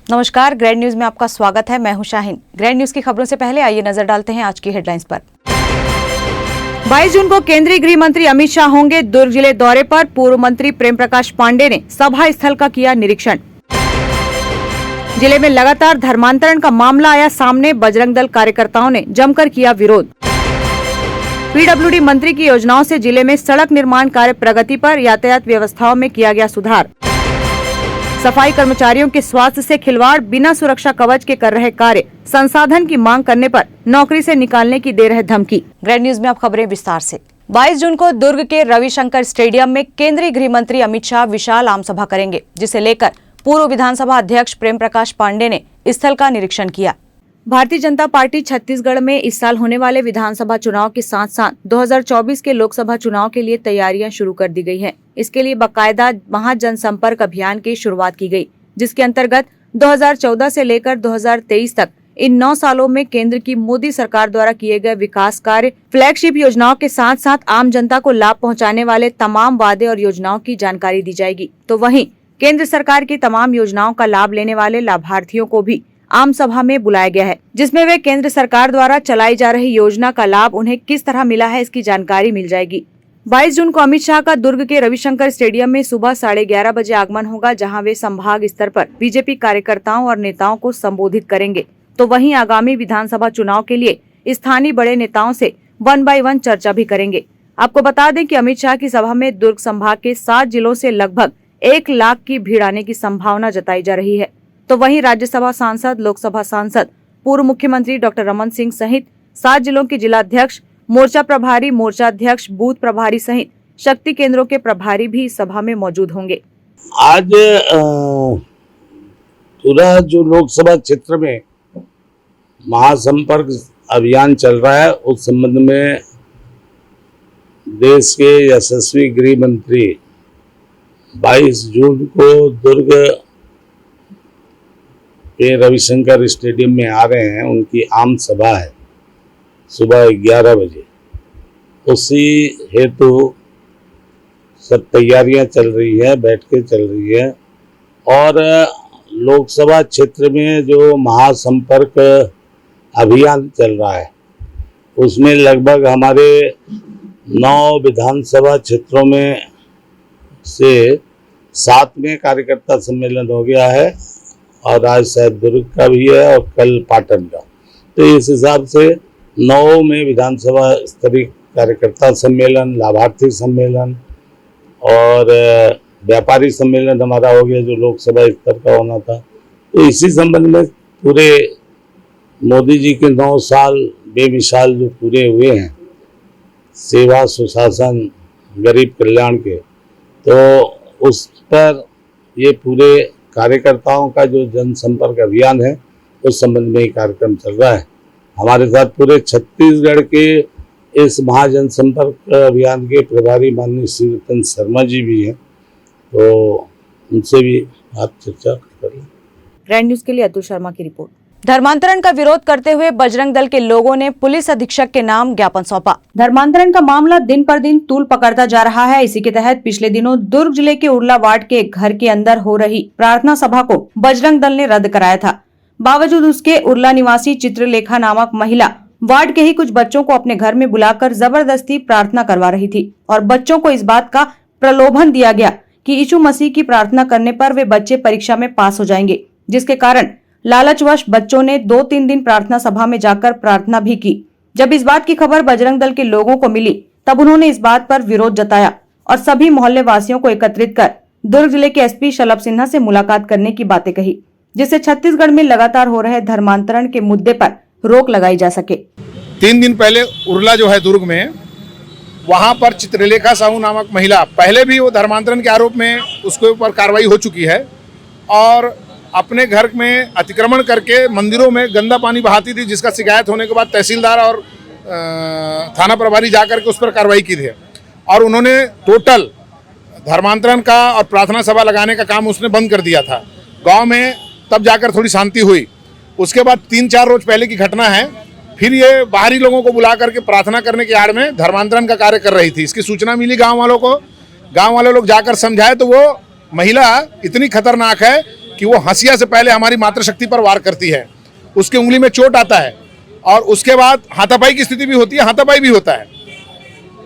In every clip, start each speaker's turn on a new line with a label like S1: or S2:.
S1: नमस्कार, grand news में आपका स्वागत है। मैं हूं शाहीन। ग्रैंड न्यूज की खबरों से पहले आइए नजर डालते हैं आज की हेडलाइंस पर। 22 जून को केंद्रीय गृह मंत्री अमित शाह होंगे दुर्ग जिले दौरे पर। पूर्व मंत्री प्रेम प्रकाश पांडे ने सभा स्थल का किया निरीक्षण। जिले में लगातार धर्मांतरण का मामला आया सामने। बजरंग दल कार्यकर्ताओं ने जमकर किया विरोध। पीडब्ल्यूडी मंत्री की योजनाओं से जिले में सड़क निर्माण कार्य प्रगति पर। यातायात व्यवस्थाओं में किया गया सुधार। सफाई कर्मचारियों के स्वास्थ्य से खिलवाड़, बिना सुरक्षा कवच के कर रहे कार्य। संसाधन की मांग करने पर नौकरी से निकालने की दे रहे धमकी। ग्रैंड न्यूज में अब खबरें विस्तार से। 22 जून को दुर्ग के रविशंकर स्टेडियम में केंद्रीय गृह मंत्री अमित शाह विशाल आम सभा करेंगे, जिसे लेकर पूर्व विधानसभा अध्यक्ष प्रेम प्रकाश पांडे ने स्थल का निरीक्षण किया। भारतीय जनता पार्टी छत्तीसगढ़ में इस साल होने वाले विधानसभा चुनाव के साथ साथ 2024 के लोकसभा चुनाव के लिए तैयारियां शुरू कर दी गई हैं। इसके लिए बाकायदा महाजनसंपर्क अभियान की शुरुआत की गई, जिसके अंतर्गत 2014 से लेकर 2023 तक इन 9 सालों में केंद्र की मोदी सरकार द्वारा किए गए विकास कार्य, फ्लैगशिप योजनाओं के साथ साथ आम जनता को लाभ पहुँचाने वाले तमाम वादे और योजनाओं की जानकारी दी जाएगी। तो वहीं केंद्र सरकार की तमाम योजनाओं का लाभ लेने वाले लाभार्थियों को भी आम सभा में बुलाया गया है, जिसमें वे केंद्र सरकार द्वारा चलाई जा रही योजना का लाभ उन्हें किस तरह मिला है, इसकी जानकारी मिल जाएगी। 22 जून को अमित शाह का दुर्ग के रविशंकर स्टेडियम में सुबह 11:30 बजे आगमन होगा, जहां वे संभाग स्तर पर बीजेपी कार्यकर्ताओं और नेताओं को संबोधित करेंगे। तो वहीं आगामी विधानसभा चुनाव के लिए स्थानीय बड़े नेताओं से 1 बाय 1 चर्चा भी करेंगे। आपको बता दें कि अमित शाह की सभा में दुर्ग संभाग के 7 जिलों से लगभग 1 लाख की भीड़ आने की संभावना जताई जा रही है। तो वहीं राज्यसभा सांसद, लोकसभा सांसद, पूर्व मुख्यमंत्री डॉक्टर रमन सिंह सहित 7 जिलों के जिलाध्यक्ष, मोर्चा प्रभारी, मोर्चा अध्यक्ष, बूथ प्रभारी सहित शक्ति केंद्रों के प्रभारी भी इस सभा में मौजूद होंगे।
S2: आज पूरा जो लोकसभा क्षेत्र में महासंपर्क अभियान चल रहा है, उस संबंध में देश के यशस्वी गृह मंत्री 22 जून को दुर्ग के रविशंकर स्टेडियम में आ रहे हैं। उनकी आम सभा है सुबह 11 बजे। उसी हेतु सब तैयारियां चल रही है, बैठकें चल रही है। और लोकसभा क्षेत्र में जो महासंपर्क अभियान चल रहा है, उसमें लगभग हमारे 9 विधानसभा क्षेत्रों में से 7 में कार्यकर्ता सम्मेलन हो गया है, और आज शायद दुर्ग का भी है और कल पाटन का। तो इस हिसाब से 9 में विधानसभा स्तरीय कार्यकर्ता सम्मेलन, लाभार्थी सम्मेलन और व्यापारी सम्मेलन हमारा हो गया, जो लोकसभा स्तर का होना था। तो इसी संबंध में पूरे मोदी जी के 9 साल बेमिसाल जो पूरे हुए हैं सेवा, सुशासन, गरीब कल्याण के, तो उस पर ये पूरे कार्यकर्ताओं का जो जनसंपर्क अभियान है, उस संबंध में ही कार्यक्रम चल रहा है। हमारे साथ पूरे छत्तीसगढ़ के इस महाजनसंपर्क अभियान के प्रभारी माननीय श्री रतन शर्मा जी भी हैं, तो उनसे भी आप चर्चा कर लें।
S1: ग्रैंड न्यूज के लिए अतुल शर्मा की रिपोर्ट। धर्मांतरण का विरोध करते हुए बजरंग दल के लोगों ने पुलिस अधीक्षक के नाम ज्ञापन सौंपा। धर्मांतरण का मामला दिन पर दिन तूल पकड़ता जा रहा है। इसी के तहत पिछले दिनों दुर्ग जिले के उरला वार्ड के एक घर के अंदर हो रही प्रार्थना सभा को बजरंग दल ने रद्द कराया था। बावजूद उसके उरला निवासी चित्रलेखा नामक महिला वार्ड के ही कुछ बच्चों को अपने घर में बुलाकर जबरदस्ती प्रार्थना करवा रही थी, और बच्चों को इस बात का प्रलोभन दिया गया कि यीशु मसीह की प्रार्थना करने पर वे बच्चे परीक्षा में पास हो जाएंगे, जिसके कारण लालचवश बच्चों ने 2-3 दिन प्रार्थना सभा में जाकर प्रार्थना भी की। जब इस बात की खबर बजरंग दल के लोगों को मिली, तब उन्होंने इस बात पर विरोध जताया और सभी मोहल्ले वासियों को एकत्रित कर दुर्ग जिले के एसपी शलभ सिन्हा से मुलाकात करने की बातें कही, जिससे छत्तीसगढ़ में लगातार हो रहे धर्मांतरण के मुद्दे पर रोक लगाई जा सके।
S3: 3 दिन पहले उरला जो है दुर्ग में, वहां पर चित्रलेखा साहू नामक महिला, पहले भी वो धर्मांतरण के आरोप में उसके ऊपर कार्रवाई हो चुकी है, और अपने घर में अतिक्रमण करके मंदिरों में गंदा पानी बहाती थी, जिसका शिकायत होने के बाद तहसीलदार और थाना प्रभारी जाकर के उस पर कार्रवाई की थी, और उन्होंने टोटल धर्मांतरण का और प्रार्थना सभा लगाने का काम उसने बंद कर दिया था गांव में। तब जाकर थोड़ी शांति हुई। उसके बाद 3-4 रोज पहले की घटना है, फिर ये बाहरी लोगों को बुला करके प्रार्थना करने की आड़ में धर्मांतरण का कार्य कर रही थी। इसकी सूचना मिली गाँव वालों को, गाँव वाले लोग जाकर समझाए तो वो महिला इतनी खतरनाक है कि वो हंसिया से पहले हमारी मातृशक्ति पर वार करती है, उसके उंगली में चोट आता है और उसके बाद हाथापाई की स्थिति भी होती है, हाथापाई भी होता है।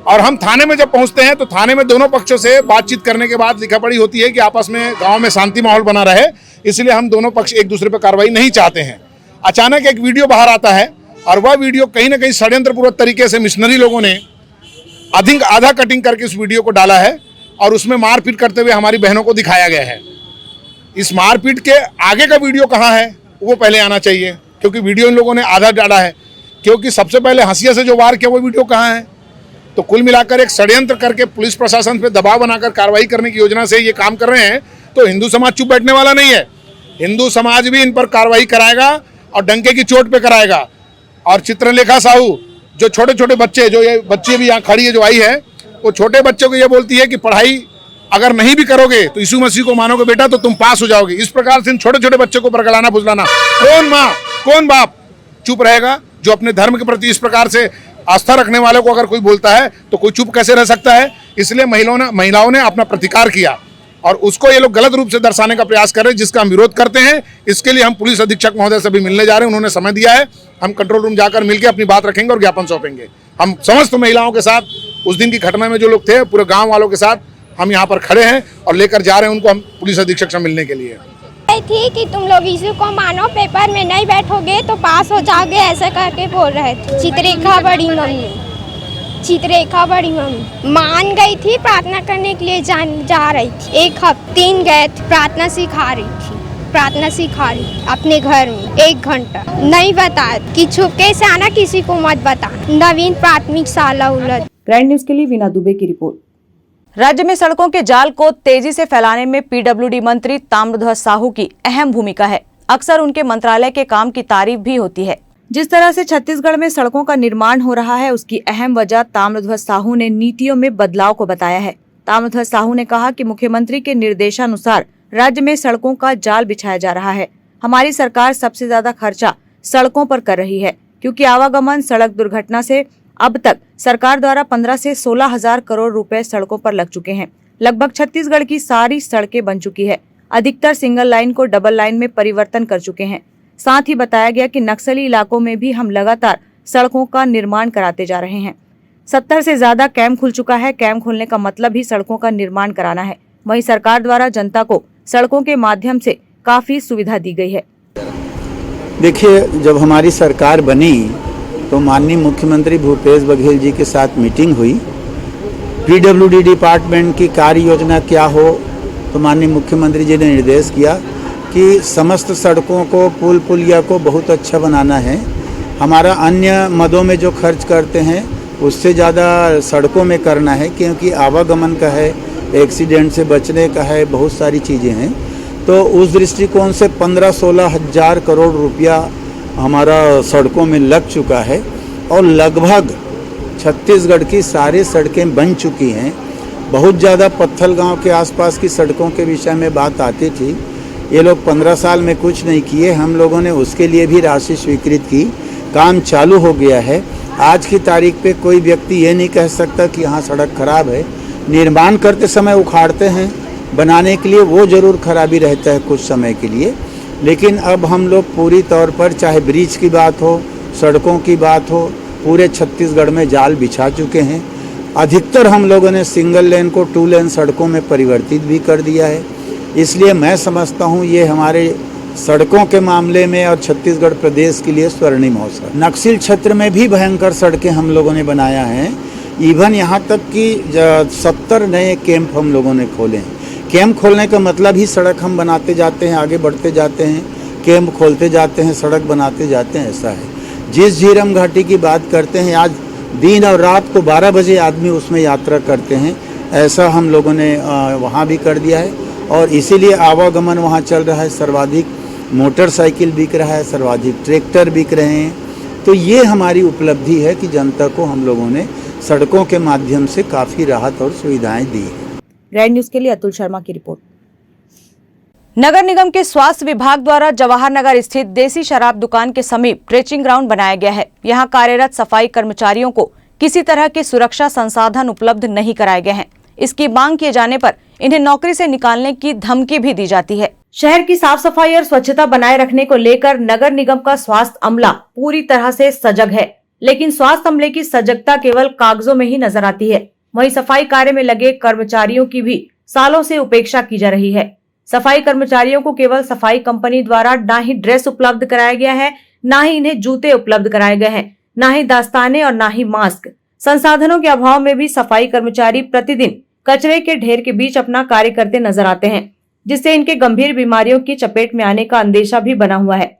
S3: और हम थाने में जब पहुंचते हैं तो थाने में दोनों पक्षों से बातचीत करने के बाद लिखा पड़ी होती है कि आपस में गांव में शांति माहौल बना रहे, इसलिए हम दोनों पक्ष एक दूसरे पर कार्रवाई नहीं चाहते हैं। अचानक एक वीडियो बाहर आता है और वह वीडियो कहीं ना कहीं षड्यंत्रपूर्वक तरीके से मिशनरी लोगों ने आधा कटिंग करके उस वीडियो को डाला है और उसमें मारपीट करते हुए हमारी बहनों को दिखाया गया है। इस मारपीट के आगे का वीडियो कहाँ है वो पहले आना चाहिए, क्योंकि वीडियो इन लोगों ने आधा डाला है। क्योंकि सबसे पहले हंसिया से जो वार किया वो वीडियो कहाँ है। तो कुल मिलाकर एक षड्यंत्र करके पुलिस प्रशासन पे दबाव बनाकर कार्रवाई करने की योजना से ये काम कर रहे हैं। तो हिंदू समाज चुप बैठने वाला नहीं है, हिंदू समाज भी इन पर कार्रवाई कराएगा और डंके की चोट पे कराएगा। और चित्रलेखा साहू जो छोटे छोटे बच्चे, जो ये बच्चे भी यहाँ खड़ी है जो आई है, वो छोटे बच्चों को ये बोलती है कि पढ़ाई अगर नहीं भी करोगे तो यीशु मसीह को मानोगे बेटा तो तुम पास हो जाओगे। इस प्रकार से इन छोटे छोटे बच्चों को बरगलाना फुसलाना, कौन माँ कौन बाप चुप रहेगा? जो अपने धर्म के प्रति इस प्रकार से आस्था रखने वाले को अगर कोई बोलता है तो कोई चुप कैसे रह सकता है? इसलिए महिलाओं ने अपना प्रतिकार किया और उसको ये लोग गलत रूप से दर्शाने का प्रयास कर रहे हैं, जिसका हम विरोध करते हैं। इसके लिए हम पुलिस अधीक्षक महोदय से भी मिलने जा रहे हैं, उन्होंने समय दिया है। हम कंट्रोल रूम जाकर मिलकर अपनी बात रखेंगे और ज्ञापन सौंपेंगे। हम समस्त महिलाओं के साथ, उस दिन की घटना में जो लोग थे, पूरे गाँव वालों के साथ हम यहाँ पर खड़े हैं और लेकर जा रहे हैं उनको हम पुलिस अधीक्षक से मिलने के लिए।
S4: थी कि तुम लोग यीशु को मानो, पेपर में नहीं बैठोगे तो पास हो जाओगे, ऐसे करके बोल रहे थे। चित्ररेखा बड़ी मम्मी मान गई थी, प्रार्थना करने के लिए जा रही थी। एक हफ्ते 3 गए थे, प्रार्थना सिखा रही अपने घर में 1 घंटा। नहीं बताया कि छुपके से आना, किसी को मत बताना। नवीन प्राथमिक शाला उलट।
S1: ग्रैंड न्यूज के लिए वीना दुबे की रिपोर्ट। राज्य में सड़कों के जाल को तेजी से फैलाने में पीडब्ल्यूडी मंत्री ताम्रध्वज साहू की अहम भूमिका है। अक्सर उनके मंत्रालय के काम की तारीफ भी होती है। जिस तरह से छत्तीसगढ़ में सड़कों का निर्माण हो रहा है, उसकी अहम वजह ताम्रध्वज साहू ने नीतियों में बदलाव को बताया है। ताम्रध्वज साहू ने कहा कि मुख्यमंत्री के निर्देशानुसार राज्य में सड़कों का जाल बिछाया जा रहा है। हमारी सरकार सबसे ज्यादा खर्चा सड़कों पर कर रही है, क्योंकि आवागमन सड़क दुर्घटना से अब तक सरकार द्वारा 15 से 16 हजार करोड़ रुपए सड़कों पर लग चुके हैं। लगभग छत्तीसगढ़ की सारी सड़कें बन चुकी है। अधिकतर सिंगल लाइन को डबल लाइन में परिवर्तन कर चुके हैं। साथ ही बताया गया कि नक्सली इलाकों में भी हम लगातार सड़कों का निर्माण कराते जा रहे हैं। 70 से ज्यादा कैंप खुल चुका है। कैंप खोलने का मतलब ही सड़कों का निर्माण कराना है। वहीं सरकार द्वारा जनता को सड़कों के माध्यम से काफी सुविधा दी गई है।
S5: देखिए, जब हमारी सरकार बनी तो माननीय मुख्यमंत्री भूपेश बघेल जी के साथ मीटिंग हुई। पीडब्ल्यूडी डिपार्टमेंट की कार्य योजना क्या हो, तो माननीय मुख्यमंत्री जी ने निर्देश किया कि समस्त सड़कों को, पुल पुलिया को बहुत अच्छा बनाना है। हमारा अन्य मदों में जो खर्च करते हैं उससे ज़्यादा सड़कों में करना है, क्योंकि आवागमन का है, एक्सीडेंट से बचने का है, बहुत सारी चीज़ें हैं। तो उस दृष्टिकोण से 15-16 हजार करोड़ रुपया हमारा सड़कों में लग चुका है और लगभग छत्तीसगढ़ की सारी सड़कें बन चुकी हैं। बहुत ज़्यादा पत्थल गांव के आसपास की सड़कों के विषय में बात आती थी। ये लोग 15 साल में कुछ नहीं किए, हम लोगों ने उसके लिए भी राशि स्वीकृत की, काम चालू हो गया है। आज की तारीख पे कोई व्यक्ति ये नहीं कह सकता कि यहाँ सड़क खराब है। निर्माण करते समय उखाड़ते हैं, बनाने के लिए वो ज़रूर खराबी रहता है कुछ समय के लिए, लेकिन अब हम लोग पूरी तौर पर, चाहे ब्रिज की बात हो, सड़कों की बात हो, पूरे छत्तीसगढ़ में जाल बिछा चुके हैं। अधिकतर हम लोगों ने सिंगल लेन को 2 लेन सड़कों में परिवर्तित भी कर दिया है। इसलिए मैं समझता हूँ ये हमारे सड़कों के मामले में और छत्तीसगढ़ प्रदेश के लिए स्वर्णिम अवसर। नक्सल क्षेत्र में भी भयंकर सड़कें हम लोगों ने बनाया है। इवन यहाँ तक कि 70 नए कैंप हम लोगों ने खोले हैं। कैंप खोलने का मतलब ही सड़क हम बनाते जाते हैं, आगे बढ़ते जाते हैं, कैंप खोलते जाते हैं, सड़क बनाते जाते हैं, ऐसा है। जिस झीरम घाटी की बात करते हैं, आज दिन और रात को 12 बजे आदमी उसमें यात्रा करते हैं, ऐसा हम लोगों ने वहाँ भी कर दिया है। और इसीलिए आवागमन वहाँ चल रहा है, सर्वाधिक मोटरसाइकिल बिक रहा है, सर्वाधिक ट्रैक्टर बिक रहे हैं। तो ये हमारी उपलब्धि है कि जनता को हम लोगों ने सड़कों के माध्यम से काफ़ी राहत और सुविधाएं दी है।
S1: ग्रैंड न्यूज के लिए अतुल शर्मा की रिपोर्ट। नगर निगम के स्वास्थ्य विभाग द्वारा जवाहर नगर स्थित देसी शराब दुकान के समीप ट्रेचिंग ग्राउंड बनाया गया है। यहाँ कार्यरत सफाई कर्मचारियों को किसी तरह के सुरक्षा संसाधन उपलब्ध नहीं कराए गए हैं। इसकी मांग किए जाने पर इन्हें नौकरी से निकालने की धमकी भी दी जाती है। शहर की साफ सफाई और स्वच्छता बनाए रखने को लेकर नगर निगम का स्वास्थ्य अमला पूरी तरह से सजग है, लेकिन स्वास्थ्य अमले की सजगता केवल कागजों में ही नजर आती है। वहीं सफाई कार्य में लगे कर्मचारियों की भी सालों से उपेक्षा की जा रही है। सफाई कर्मचारियों को केवल सफाई कंपनी द्वारा न ही ड्रेस उपलब्ध कराया गया है, न ही इन्हें जूते उपलब्ध कराए गए हैं, न ही दस्ताने और न ही मास्क। संसाधनों के अभाव में भी सफाई कर्मचारी प्रतिदिन कचरे के ढेर के बीच अपना कार्य करते नजर आते हैं, जिससे इनके गंभीर बीमारियों की चपेट में आने का अंदेशा भी बना हुआ है।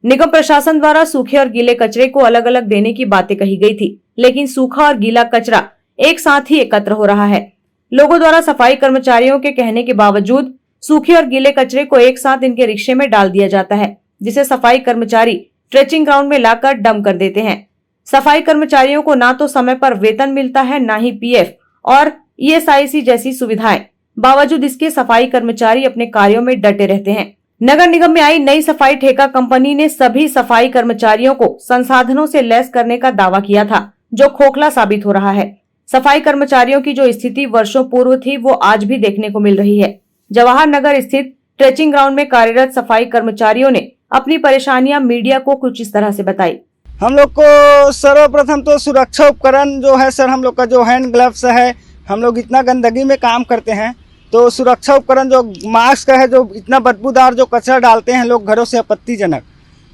S1: निगम प्रशासन द्वारा सूखे और गीले कचरे को अलग अलग देने की बातें कही गई थी, लेकिन सूखा और गीला कचरा एक साथ ही एकत्र हो रहा है। लोगों द्वारा सफाई कर्मचारियों के कहने के बावजूद सूखे और गीले कचरे को एक साथ इनके रिक्शे में डाल दिया जाता है, जिसे सफाई कर्मचारी ट्रेचिंग ग्राउंड में लाकर डंप कर देते हैं। सफाई कर्मचारियों को ना तो समय पर वेतन मिलता है, ना ही पीएफ और ईएसआईसी जैसी सुविधाएं। बावजूद इसके सफाई कर्मचारी अपने कार्यों में डटे रहते हैं। नगर निगम में आई नई सफाई ठेका कंपनी ने सभी सफाई कर्मचारियों को संसाधनों से लैस करने का दावा किया था, जो खोखला साबित हो रहा है। सफाई कर्मचारियों की जो स्थिति वर्षों पूर्व थी, वो आज भी देखने को मिल रही है। जवाहर नगर स्थित ट्रेचिंग ग्राउंड में कार्यरत सफाई कर्मचारियों ने अपनी परेशानियां मीडिया को कुछ इस तरह से बताई।
S6: हम लोग को सर्वप्रथम तो सुरक्षा उपकरण जो है सर, हम लोग का जो हैंड ग्लव्स है, हम लोग इतना गंदगी में काम करते हैं तो सुरक्षा उपकरण जो मास्क है, जो इतना बदबूदार जो कचरा डालते हैं लोग घरों से आपत्तिजनक,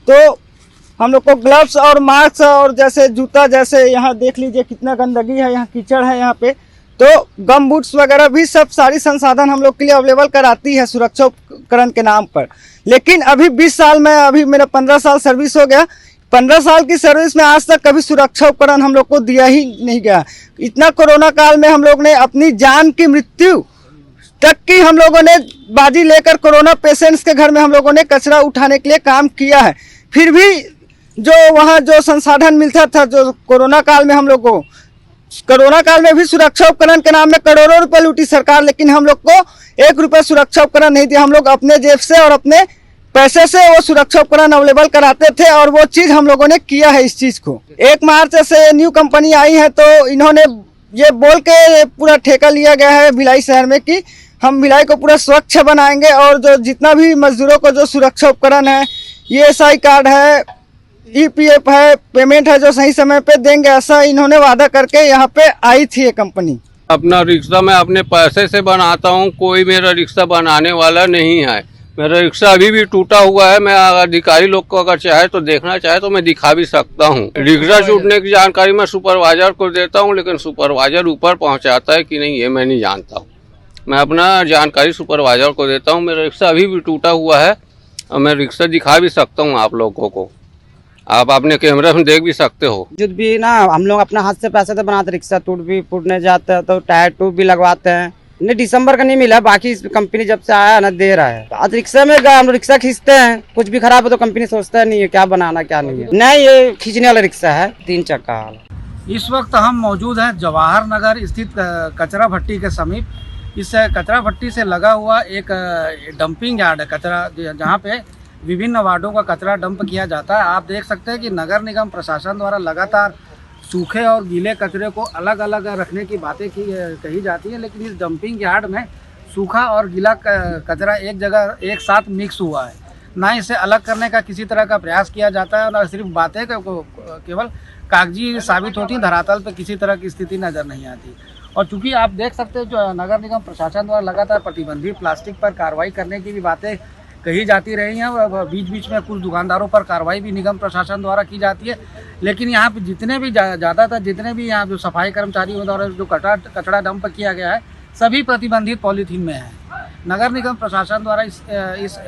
S6: तो हम लोग को ग्लव्स और मास्क और जैसे जूता, जैसे यहाँ देख लीजिए कितना गंदगी है, यहाँ कीचड़ है यहाँ पे, तो गम बूट्स वगैरह भी सब सारी संसाधन हम लोग के लिए अवेलेबल कराती है सुरक्षा उपकरण के नाम पर। लेकिन अभी 20 साल में, अभी मेरा 15 साल सर्विस हो गया, 15 साल की सर्विस में आज तक कभी सुरक्षा उपकरण हम लोग को दिया ही नहीं गया। इतना कोरोना काल में हम लोग ने अपनी जान की मृत्यु तक की हम लोगों ने बाजी लेकर कोरोना पेशेंट्स के घर में हम लोगों ने कचरा उठाने के लिए काम किया है। फिर भी जो वहाँ जो संसाधन मिलता था, जो कोरोना काल में हम लोग को, कोरोना काल में भी सुरक्षा उपकरण के नाम में करोड़ों रुपए लूटी सरकार, लेकिन हम लोग को 1 रुपया सुरक्षा उपकरण नहीं दिया। हम लोग अपने जेब से और अपने पैसे से वो सुरक्षा उपकरण अवेलेबल कराते थे और वो चीज़ हम लोगों ने किया है। इस चीज़ को 1 मार्च से न्यू कंपनी आई है, तो इन्होंने ये बोल के पूरा ठेका लिया गया है भिलाई शहर में कि हम भिलाई को पूरा स्वच्छ बनाएंगे और जो जितना भी मजदूरों को जो सुरक्षा उपकरण है, ईएसआई कार्ड है, ईपीएफ है, पेमेंट है, जो सही समय पे देंगे, ऐसा इन्होंने वादा करके यहाँ पे आई थी ये कंपनी।
S7: अपना रिक्शा मैं अपने पैसे से बनाता हूँ, कोई मेरा रिक्शा बनाने वाला नहीं है। मेरा रिक्शा अभी भी टूटा हुआ है। मैं अधिकारी लोग को अगर चाहे तो देखना चाहे तो मैं दिखा भी सकता हूँ। रिक्शा छूटने की जानकारी मैं सुपरवाइजर को देता हूँ, लेकिन सुपरवाइजर ऊपर पहुँचाता है कि नहीं ये मैं नहीं जानता हूँ। मैं अपना जानकारी सुपरवाइजर को देता हूँ। मेरा रिक्शा अभी भी टूटा हुआ है और मैं रिक्शा दिखा भी सकता हूँ आप लोगों को, आप अपने कैमरे में देख भी सकते हो।
S8: जुद भी ना हम लोग अपना हाथ से पैसे से बनाते, रिक्शा टूटने जाता है तो टायर ट्यूब भी लगवाते हैं। नहीं दिसंबर का नहीं मिला, बाकी कंपनी जब से आया ना दे रहा है। आज रिक्शा में हम रिक्शा खींचते हैं, कुछ भी खराब है तो कंपनी सोचता नहीं है क्या बनाना क्या नहीं है। नहीं, ये खींचने वाला रिक्शा है, 3 चक्का वाला।
S9: इस वक्त हम मौजूद हैं जवाहर नगर स्थित कचरा भट्टी के समीप। इस कचरा भट्टी से लगा हुआ एक डंपिंग यार्ड है कचरा, जहाँ पे विभिन्न वार्डों का कचरा डंप किया जाता है। आप देख सकते हैं कि नगर निगम प्रशासन द्वारा लगातार सूखे और गीले कचरे को अलग अलग रखने की बातें कही जाती है, लेकिन इस डंपिंग यार्ड में सूखा और गीला कचरा एक जगह एक साथ मिक्स हुआ है। ना इसे अलग करने का किसी तरह का प्रयास किया जाता है, ना सिर्फ बातें केवल कागजी साबित होती, धरातल पर किसी तरह की स्थिति नज़र नहीं आती। और चूंकि आप देख सकते हैं जो नगर निगम प्रशासन द्वारा लगातार प्रतिबंधित प्लास्टिक पर कार्रवाई करने की भी बातें कही जाती रही हैं, बीच बीच में कुछ दुकानदारों पर कार्रवाई भी निगम प्रशासन द्वारा की जाती है, लेकिन यहाँ पे जितने भी ज़्यादातर जितने भी यहाँ जो सफाई कर्मचारियों द्वारा जो कचरा डंप किया गया है, सभी प्रतिबंधित पॉलीथीन में है। नगर निगम प्रशासन द्वारा इस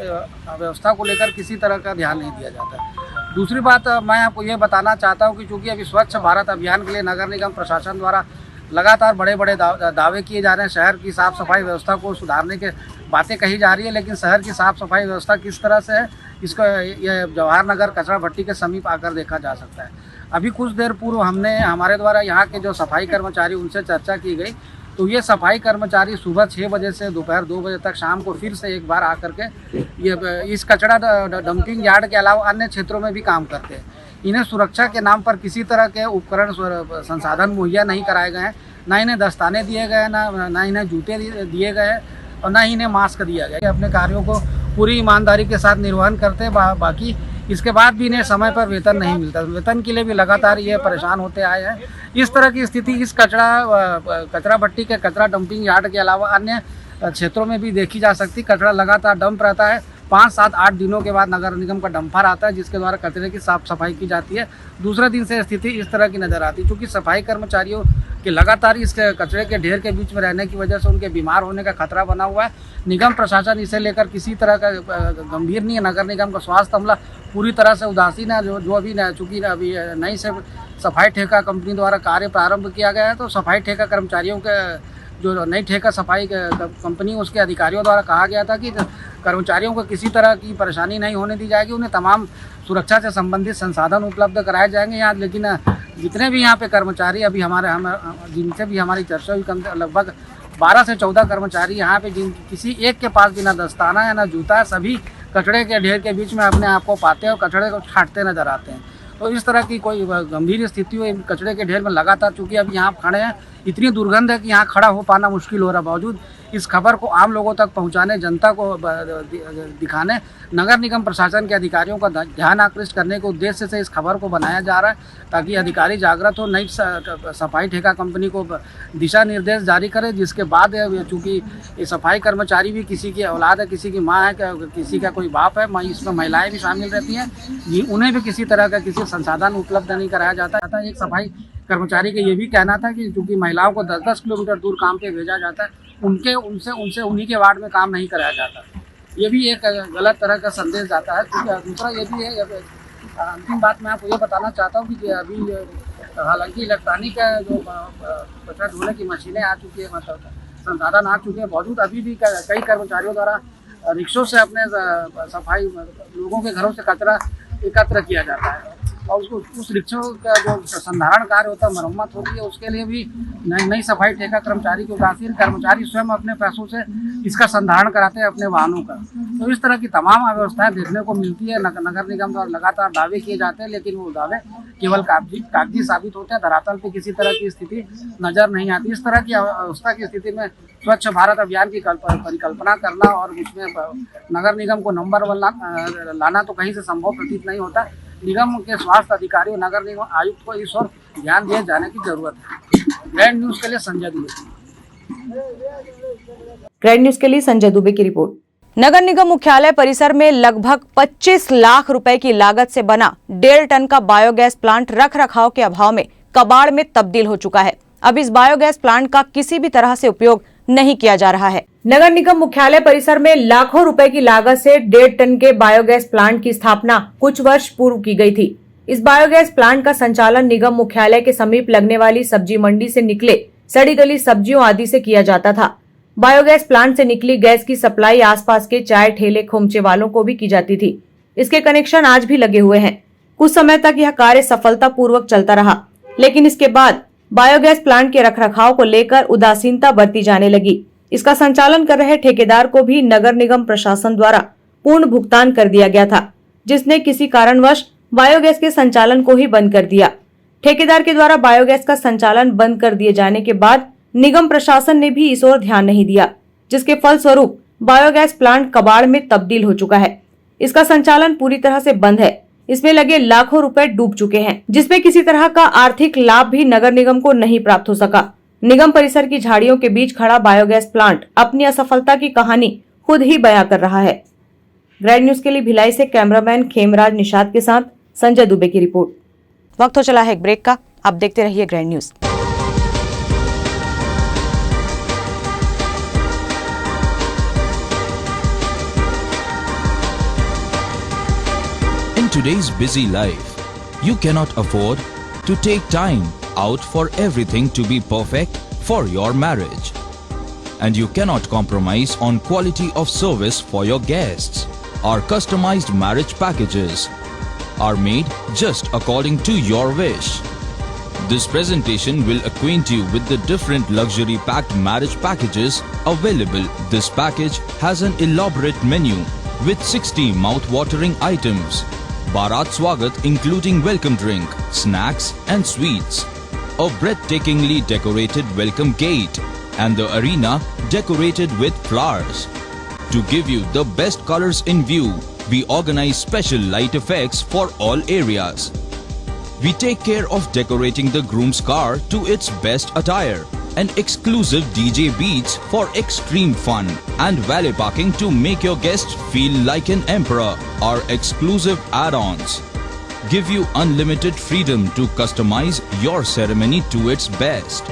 S9: व्यवस्था को लेकर किसी तरह का ध्यान नहीं दिया जाता। दूसरी बात मैं आपको ये बताना चाहता हूँ कि चूँकि अभी स्वच्छ भारत अभियान के लिए नगर निगम प्रशासन द्वारा लगातार बड़े बड़े दावे किए जा रहे हैं, शहर की साफ़ सफाई व्यवस्था को सुधारने के बातें कही जा रही है, लेकिन शहर की साफ़ सफाई व्यवस्था किस तरह से है इसको ये जवाहर नगर कचरा भट्टी के समीप आकर देखा जा सकता है। अभी कुछ देर पूर्व हमने हमारे द्वारा यहाँ के जो सफाई कर्मचारी उनसे चर्चा की गई, तो ये सफाई कर्मचारी सुबह 6 बजे से दोपहर 2 बजे तक शाम को फिर से एक बार आकर के ये इस कचरा डंपिंग यार्ड के अलावा अन्य क्षेत्रों में भी काम करते हैं। इन्हें सुरक्षा के नाम पर किसी तरह के उपकरण संसाधन मुहैया नहीं कराए गए हैं, ना इन्हें दस्ताने दिए गए हैं, ना इन्हें जूते दिए गए हैं। और न ही इन्हें मास्क दिया गया। अपने कार्यों को पूरी ईमानदारी के साथ निर्वहन करते हैं, बाकी इसके बाद भी इन्हें समय पर वेतन नहीं मिलता। वेतन के लिए भी लगातार ये परेशान होते आए हैं। इस तरह की स्थिति इस कचरा भट्टी के कचरा डंपिंग यार्ड के अलावा अन्य क्षेत्रों में भी देखी जा सकती। कचरा लगातार डंप रहता है। 5, 7, 8 दिनों के बाद नगर निगम का डंपर आता है जिसके द्वारा कचरे की साफ सफाई की जाती है। दूसरे दिन से स्थिति इस तरह की नजर आती है। चूँकि सफाई कर्मचारियों के लगातार इस कचरे के ढेर के बीच में रहने की वजह से उनके बीमार होने का खतरा बना हुआ है। निगम प्रशासन इसे लेकर किसी तरह का गंभीर नहीं है। नगर निगम का स्वास्थ्य अमला पूरी तरह से उदासीन है। जो अभी चूँकि अभी नई से सफाई ठेका कंपनी द्वारा कार्य प्रारंभ किया गया है, तो सफाई ठेका कर्मचारियों के जो नई ठेका सफाई कंपनी उसके अधिकारियों द्वारा कहा गया था कि कर्मचारियों को किसी तरह की परेशानी नहीं होने दी जाएगी। उन्हें तमाम सुरक्षा से संबंधित संसाधन उपलब्ध कराए जाएंगे यहाँ। लेकिन जितने भी यहाँ पे कर्मचारी अभी जिनसे भी हमारी चर्चा हुई, लगभग 12 से 14 कर्मचारी यहाँ पे जिन किसी एक के पास भी ना दस्ताना है ना जूता है, सभी कचड़े के ढेर के बीच में अपने आप को पाते हैं और कचड़े को छांटते नजर आते हैं। तो इस तरह की कोई गंभीर स्थिति हुई कचड़े के ढेर में लगातार, चूँकि अभी यहाँ खड़े हैं, इतनी दुर्गंध है कि यहाँ खड़ा हो पाना मुश्किल हो रहा। बावजूद इस खबर को आम लोगों तक पहुँचाने, जनता को दिखाने, नगर निगम प्रशासन के अधिकारियों का ध्यान आकृष्ट करने के उद्देश्य से इस खबर को बनाया जा रहा है ताकि अधिकारी जागृत हो, नई सफाई ठेका कंपनी को दिशा निर्देश जारी करे। जिसके बाद चूँकि ये सफाई कर्मचारी भी किसी की औलाद है, किसी की माँ है, किसी का कोई बाप है, इसमें महिलाएं भी शामिल रहती हैं, उन्हें भी किसी तरह का किसी संसाधन उपलब्ध नहीं कराया जाता है। एक सफाई कर्मचारी का ये भी कहना था कि चूँकि महिलाओं को 10-10 किलोमीटर दूर काम पे भेजा जाता है, उनसे उन्हीं के वार्ड में काम नहीं कराया जाता। ये भी एक गलत तरह का संदेश जाता है। दूसरा ये भी है, अंतिम बात मैं आपको ये बताना चाहता हूँ कि अभी हालांकि इलेक्ट्रॉनिक जो कचरा धोने की मशीनें आ चुकी है, मतलब संसाधन आ चुके हैं, बावजूद अभी भी कई कर्मचारियों द्वारा रिक्शों से अपने सफाई लोगों के घरों से कचरा एकत्र किया जाता है और उसको उस रिक्शों का जो संधारण कार्य होता है, मरम्मत होती है, उसके लिए भी नई सफाई ठेका कर्मचारी के उदासीन कर्मचारी स्वयं अपने पैसों से इसका संधारण कराते हैं अपने वाहनों का। तो इस तरह की तमाम अव्यवस्थाएं देखने को मिलती है। नगर निगम द्वारा लगातार दावे किए जाते हैं, लेकिन वो दावे केवल कागजी साबित होते हैं। धरातल पे किसी तरह की स्थिति नजर नहीं आती। इस तरह की अवस्था की स्थिति में स्वच्छ भारत अभियान की परिकल्पना करना और उसमें नगर निगम को नंबर 1 लाना तो कहीं से संभव प्रतीत नहीं होता। निगम के स्वास्थ्य अधिकारियों, नगर निगम आयुक्त को इस ओर ध्यान दिए जाने की जरूरत है। ग्रैंड न्यूज के लिए संजय दुबे।
S1: ग्रैंड न्यूज के लिए संजय दुबे की रिपोर्ट। नगर निगम मुख्यालय परिसर में लगभग 25 लाख रुपए की लागत से बना 1.5 टन का बायोगैस प्लांट रख रखाव के अभाव में कबाड़ में तब्दील हो चुका है। अब इस बायोगैस प्लांट का किसी भी तरह से उपयोग नहीं किया जा रहा है। नगर निगम मुख्यालय परिसर में लाखों रुपए की लागत से 1.5 टन के बायोगैस प्लांट की स्थापना कुछ वर्ष पूर्व की गई थी। इस बायोगैस प्लांट का संचालन निगम मुख्यालय के समीप लगने वाली सब्जी मंडी से निकले सड़ी गली सब्जियों आदि से किया जाता था। बायोगैस प्लांट से निकली गैस की सप्लाई आसपास के चाय ठेले खोमचे वालों को भी की जाती थी। इसके कनेक्शन आज भी लगे हुए हैं। कुछ समय तक यह कार्य सफलतापूर्वक चलता रहा, लेकिन इसके बाद बायोगैस प्लांट के रखरखाव को लेकर उदासीनता बरती जाने लगी। इसका संचालन कर रहे ठेकेदार को भी नगर निगम प्रशासन द्वारा पूर्ण भुगतान कर दिया गया था, जिसने किसी कारणवश बायोगैस के संचालन को ही बंद कर दिया। ठेकेदार के द्वारा बायोगैस का संचालन बंद कर दिए जाने के बाद निगम प्रशासन ने भी इस ओर ध्यान नहीं दिया, जिसके फलस्वरूप बायोगैस प्लांट कबाड़ में तब्दील हो चुका है। इसका संचालन पूरी तरह से बंद है। इसमें लगे लाखों रुपए डूब चुके हैं, जिसमें किसी तरह का आर्थिक लाभ भी नगर निगम को नहीं प्राप्त हो सका। निगम परिसर की झाड़ियों के बीच खड़ा बायोगैस प्लांट अपनी असफलता की कहानी खुद ही बयां कर रहा है। ग्रैंड न्यूज के लिए भिलाई से कैमरामैन खेमराज निषाद के साथ संजय दुबे की रिपोर्ट। वक्त हो चला है एक ब्रेक का। आप देखते रहिए grand news.
S10: In today's busy life, you cannot afford to take time out for everything to be perfect for your marriage. And you cannot compromise on quality of service for your guests. Our customized marriage packages are made just according to your wish. This presentation will acquaint you with the different luxury packed marriage packages available. This package has an elaborate menu with 60 mouth-watering items. Bharat Swagat including welcome drink, snacks and sweets. A breathtakingly decorated welcome gate. and the arena decorated with flowers. To give you the best colors in view, we organize special light effects for all areas. We take care of decorating the groom's car to its best attire, and exclusive DJ beats for extreme fun, and valet parking to make your guests feel like an emperor. Our exclusive add-ons give you unlimited freedom to customize your ceremony to its best.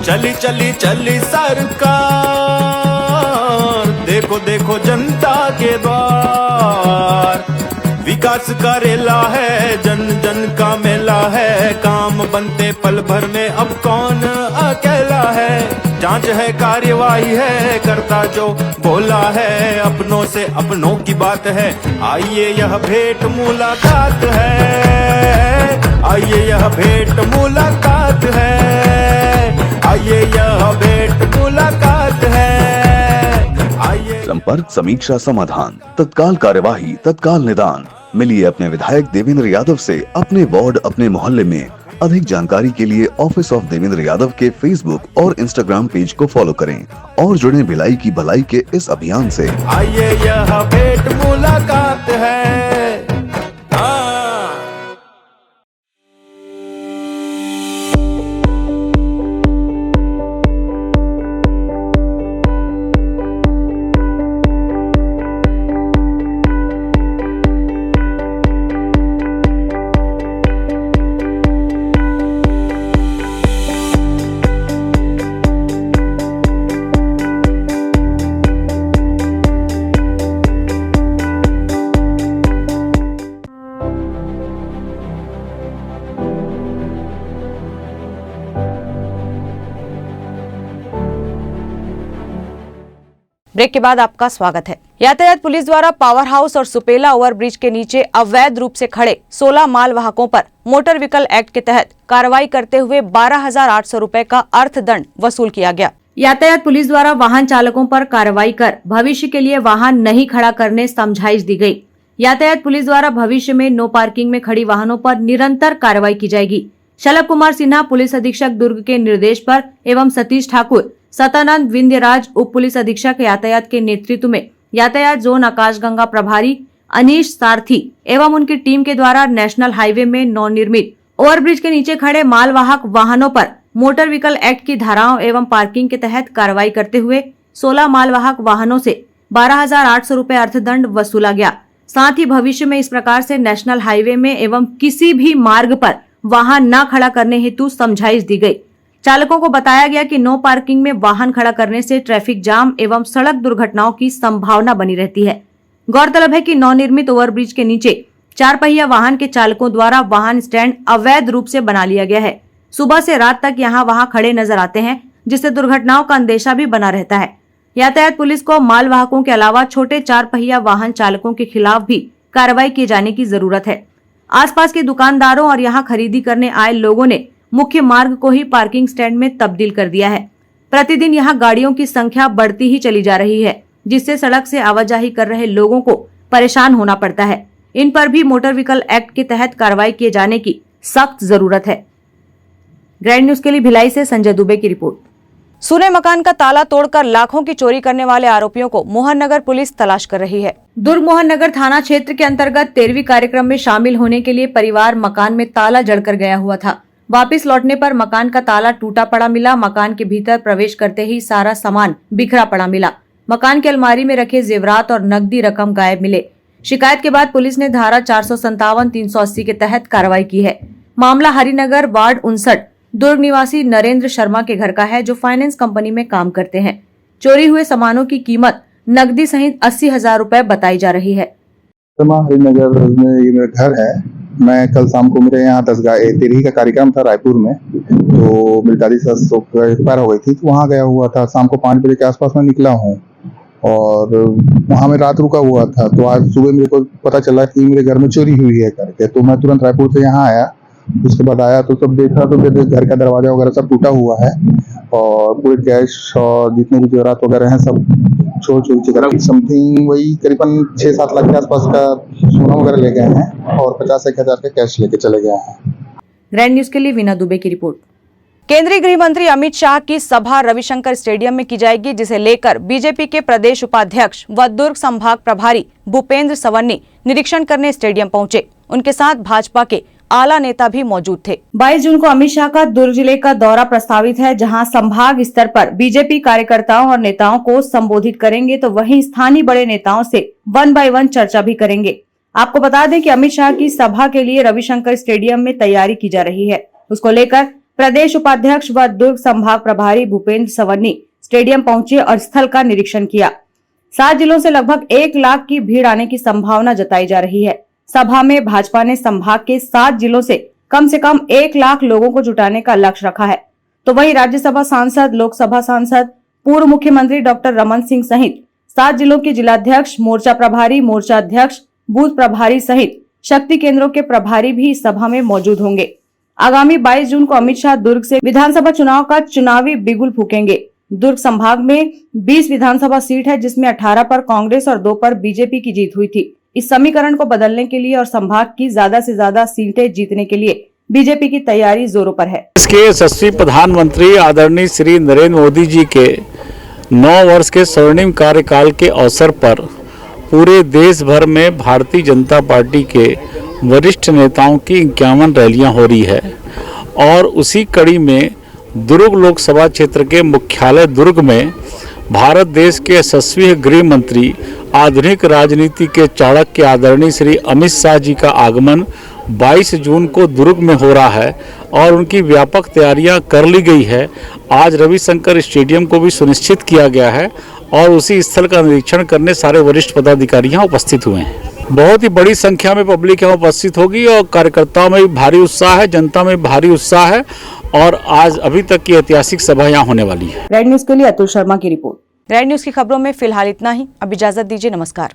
S11: चली चली चली सरकार, देखो देखो जनता के द्वार, विकास करेला है, जन जन का मेला है, काम बनते पल भर में अब कौन अकेला है, जांच है कार्यवाही है, करता जो बोला है, अपनों से अपनों की बात है, आइए यह भेंट मुलाकात है, आइए यह भेंट मुलाकात है, आइए यह भेंट मुलाकात है, आइए।
S12: संपर्क, समीक्षा, समाधान, तत्काल कार्यवाही, तत्काल निदान। मिलिए अपने विधायक देवेंद्र यादव से अपने वार्ड, अपने मोहल्ले में। अधिक जानकारी के लिए ऑफिस ऑफ देवेंद्र यादव के फेसबुक और इंस्टाग्राम पेज को फॉलो करें और जुड़े भिलाई की भलाई के इस अभियान से।
S11: आइए यह भेंट मुलाकात है।
S1: ब्रेक के बाद आपका स्वागत है। यातायात पुलिस द्वारा पावर हाउस और सुपेला ओवरब्रिज के नीचे अवैध रूप से खड़े 16 माल वाहकों पर मोटर व्हीकल एक्ट के तहत कार्रवाई करते हुए 12,800 रुपए का अर्थदंड वसूल किया गया। यातायात पुलिस द्वारा वाहन चालकों पर कार्रवाई कर भविष्य के लिए वाहन नहीं खड़ा करने समझाइश दी गई। यातायात पुलिस द्वारा भविष्य में नो पार्किंग में खड़ी वाहनों पर निरंतर कार्रवाई की जाएगी। शलभ कुमार सिन्हा पुलिस अधीक्षक दुर्ग के निर्देश पर एवं सतीश ठाकुर, सतानंद विंध्यराज उप पुलिस अधीक्षक यातायात के नेतृत्व में यातायात जोन आकाशगंगा प्रभारी अनीश सारथी एवं उनकी टीम के द्वारा नेशनल हाईवे में नवनिर्मित ओवरब्रिज के नीचे खड़े मालवाहक वाहनों पर मोटर व्हीकल एक्ट की धाराओं एवं पार्किंग के तहत कार्रवाई करते हुए 16 मालवाहक वाहनों से 12,800 रुपए अर्थदंड वसूला गया। साथ ही भविष्य में इस प्रकार से नेशनल हाईवे में एवं किसी भी मार्ग पर वाहन न खड़ा करने हेतु समझाइश दी गई। चालकों को बताया गया कि नो पार्किंग में वाहन खड़ा करने से ट्रैफिक जाम एवं सड़क दुर्घटनाओं की संभावना बनी रहती है। गौरतलब है कि नवनिर्मित ओवरब्रिज के नीचे 4 पहिया वाहन के चालकों द्वारा वाहन स्टैंड अवैध रूप से बना लिया गया है। सुबह से रात तक यहाँ वहाँ खड़े नजर आते हैं, जिससे दुर्घटनाओं का अंदेशा भी बना रहता है। यातायात पुलिस को माल वाहकों के अलावा छोटे 4 पहिया वाहन चालकों के खिलाफ भी कार्रवाई किए जाने की जरूरत है। आसपास के दुकानदारों और यहाँ खरीदी करने आए लोगों ने मुख्य मार्ग को ही पार्किंग स्टैंड में तब्दील कर दिया है। प्रतिदिन यहाँ गाड़ियों की संख्या बढ़ती ही चली जा रही है, जिससे सड़क से आवाजाही कर रहे लोगों को परेशान होना पड़ता है। इन पर भी मोटर व्हीकल एक्ट के तहत कार्रवाई किए जाने की सख्त जरूरत है। ग्रैंड न्यूज के लिए भिलाई से संजय दुबे की रिपोर्ट। सुने मकान का ताला तोड़कर लाखों की चोरी करने वाले आरोपियों को मोहन नगर पुलिस तलाश कर रही है। दुर्ग मोहन नगर थाना क्षेत्र के अंतर्गत 13वीं कार्यक्रम में शामिल होने के लिए परिवार मकान में ताला जड़कर गया हुआ था। वापस लौटने पर मकान का ताला टूटा पड़ा मिला। मकान के भीतर प्रवेश करते ही सारा सामान बिखरा पड़ा मिला। मकान की अलमारी में रखे जेवरात और नकदी रकम गायब मिले। शिकायत के बाद पुलिस ने धारा 457, 380 के तहत कार्रवाई की है। मामला हरिनगर वार्ड 59 दुर्ग निवासी नरेंद्र शर्मा के घर का है, जो फाइनेंस कंपनी में काम करते हैं। चोरी हुए सामानों की कीमत नकदी सहित 80,000 रुपए बताई जा रही है।
S13: हरिनगर में ये मेरा घर है। मैं कल शाम को मेरे यहाँ 13 का कार्यक्रम था रायपुर में, तो मेरी दादी सास एक्सपायर हो गई थी, तो वहाँ गया हुआ था। शाम को 5 बजे के आसपास में निकला हूँ और वहाँ में रात रुका हुआ था। तो आज सुबह मेरे को पता चला कि मेरे घर में चोरी हुई है करके, तो मैं तुरंत रायपुर से यहाँ आया। उसके बाद आया तो सब देखा तो मेरे घर का दरवाजा वगैरह सब टूटा हुआ है और पूरे कैश और जितने भी जेवरात वगैरह हैं सब चोरी समथिंग वही करीबन 6-7 लाख के आसपास का सोना वगैरह ले गए हैं और 50-1,000 का कैश लेके चले गए हैं।
S1: ग्रैंड न्यूज के लिए वीना दुबे की रिपोर्ट। केंद्रीय गृह मंत्री अमित शाह की सभा रविशंकर स्टेडियम में की जाएगी, जिसे लेकर बीजेपी के प्रदेश उपाध्यक्ष व दुर्ग संभाग प्रभारी भूपेंद्र सवन्नी निरीक्षण करने स्टेडियम पहुंचे। उनके साथ भाजपा के आला नेता भी मौजूद थे। 22 जून को अमित शाह का दुर्ग जिले का दौरा प्रस्तावित है, जहां संभाग स्तर पर बीजेपी कार्यकर्ताओं और नेताओं को संबोधित करेंगे, तो वहीं स्थानीय बड़े नेताओं से 1 बाय 1 चर्चा भी करेंगे। आपको बता दें कि अमित शाह की सभा के लिए रविशंकर स्टेडियम में तैयारी की जा रही है। उसको लेकर प्रदेश उपाध्यक्ष व दुर्ग संभाग प्रभारी भूपेंद्र सवन्नी स्टेडियम पहुंचे और स्थल का निरीक्षण किया। 7 जिलों से लगभग 1 लाख की भीड़ आने की संभावना जताई जा रही है। सभा में भाजपा ने संभाग के 7 जिलों से कम 1 लाख लोगों को जुटाने का लक्ष्य रखा है। तो वहीं राज्यसभा सांसद, लोकसभा सांसद, पूर्व मुख्यमंत्री डॉक्टर रमन सिंह सहित 7 जिलों के जिलाध्यक्ष, मोर्चा प्रभारी, मोर्चा अध्यक्ष, बूथ प्रभारी सहित शक्ति केंद्रों के प्रभारी भी इस सभा में मौजूद होंगे। आगामी 22 जून को अमित शाह दुर्ग से विधानसभा चुनाव का चुनावी बिगुल फूकेंगे। दुर्ग संभाग में 20 विधानसभा सीट है, जिसमें 18 पर कांग्रेस और 2 पर बीजेपी की जीत हुई थी। इस समीकरण को बदलने के लिए और संभाग की ज्यादा से ज्यादा सीटें जीतने के लिए बीजेपी की तैयारी जोरों पर है।
S14: देश के यशस्वी प्रधानमंत्री आदरणीय श्री नरेंद्र मोदी जी के 9 वर्ष के स्वर्णिम कार्यकाल के अवसर पर पूरे देश भर में भारतीय जनता पार्टी के वरिष्ठ नेताओं की 51 रैलियां हो रही है और उसी कड़ी में दुर्ग लोकसभा क्षेत्र के मुख्यालय दुर्ग में भारत देश के यशस्वी गृह मंत्री, आधुनिक राजनीति के चाणक्य आदरणीय श्री अमित शाह जी का आगमन 22 जून को दुर्ग में हो रहा है और उनकी व्यापक तैयारियां कर ली गई है। आज रविशंकर स्टेडियम को भी सुनिश्चित किया गया है और उसी स्थल का निरीक्षण करने सारे वरिष्ठ पदाधिकारी यहाँ उपस्थित हुए हैं। बहुत ही बड़ी संख्या में पब्लिक यहाँ उपस्थित होगी और कार्यकर्ताओं में भी भारी उत्साह है, जनता में भारी उत्साह है और आज अभी तक की ऐतिहासिक सभा यहाँ होने वाली है।
S1: ग्रैंड न्यूज के लिए अतुल शर्मा की रिपोर्ट। ग्रैंड न्यूज की खबरों में फिलहाल इतना ही। अब इजाजत दीजिए, नमस्कार।